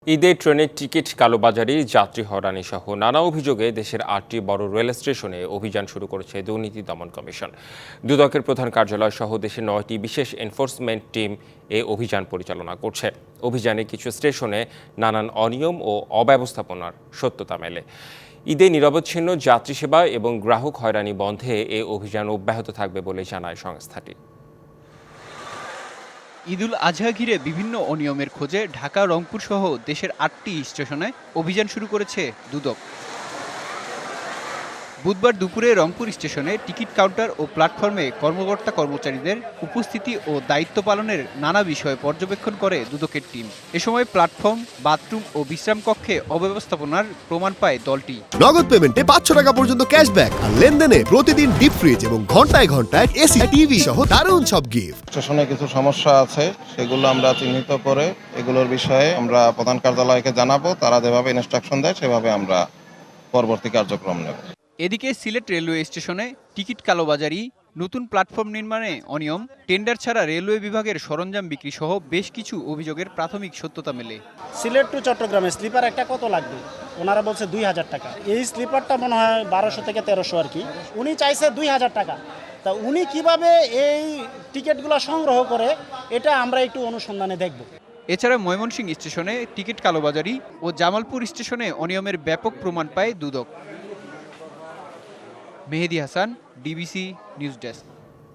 ঈদের ট্রেনের টিকিট কালোবাজারি, যাত্রী হয়রানি সহ নানা অভিযোগে দেশের ৮টি বড় রেল স্টেশনে অভিযান শুরু করেছে দুর্নীতি দমন কমিশন। দুদকের প্রধান কার্যালয় সহ দেশের ৯টি বিশেষ এনফোর্সমেন্ট টিম এ অভিযান পরিচালনা করছে। অভিযানে কিছু স্টেশনে নানান অনিয়ম ও অব্যবস্থাপনার সত্যতা মেলে। ঈদে নিরবচ্ছিন্ন যাত্রী সেবা এবং গ্রাহক হয়রানি বন্ধে এ অভিযান অব্যাহত থাকবে বলে জানায় সংস্থাটি। ঈদুল আজহা ঘিরে বিভিন্ন অনিয়মের খোঁজে ঢাকা, রংপুর সহ দেশের ৮টি স্টেশনে অভিযান শুরু করেছে দুদক। বুধবার দুপুরে রংপুর স্টেশনে টিকিট কাউন্টার ও প্ল্যাটফর্মে কর্মকর্তা কর্মচারীদের উপস্থিতি ও দায়িত্ব পালনের নানা বিষয় পর্যবেক্ষণ করে দুদকের টিম। এ সময় প্ল্যাটফর্ম, বাথরুম ও বিশ্রাম কক্ষে অব্যবস্থাপনার প্রমাণ পায় দলটি। নগদ পেমেন্টে 500 টাকা পর্যন্ত ক্যাশব্যাক আর লেনদেনে প্রতিদিন ডিপ ফ্রিজ এবং ঘন্টায় ঘন্টায় এসি, টিভি সহ দারুণ সব গিফট। স্টেশনে কিছু সমস্যা আছে, সেগুলো আমরা চিহ্নিত করে এগুলোর বিষয়ে আমরা প্রধান কার্যালয়কে জানাবো। তারা যেভাবে ইনস্ট্রাকশন দেয় সেভাবে আমরা পরবর্তী কার্যক্রম নেব। এদিকে সিলেট রেলওয়ে স্টেশনে টিকিট কালোবাজারি, নতুন প্ল্যাটফর্ম নির্মাণে অনিয়ম, টেন্ডার ছাড়া রেলওয়ে বিভাগের সরঞ্জাম বিক্রি সহ বেশ কিছু অভিযোগের প্রাথমিক সত্যতা মেলে। সিলেট টু চট্টগ্রামে স্লিপার একটা কত লাগবে? ওনারা বলছে 2000 টাকা। এই স্লিপারটা মনে হয় 1200 থেকে 1300 আর কি। উনি চাইছে 2000 টাকা। তা উনি কিভাবে এই টিকিটগুলো সংগ্রহ করে, এটা আমরা একটু অনুসন্ধানে দেখব। এছাড়া ময়মনসিংহ স্টেশনে টিকিট কালোবাজারি ও জামালপুর স্টেশনে অনিয়মের ব্যাপক প্রমাণ পায় দুদক। মেহেদী হাসান, ডিবিসি নিউজ ডেস্ক।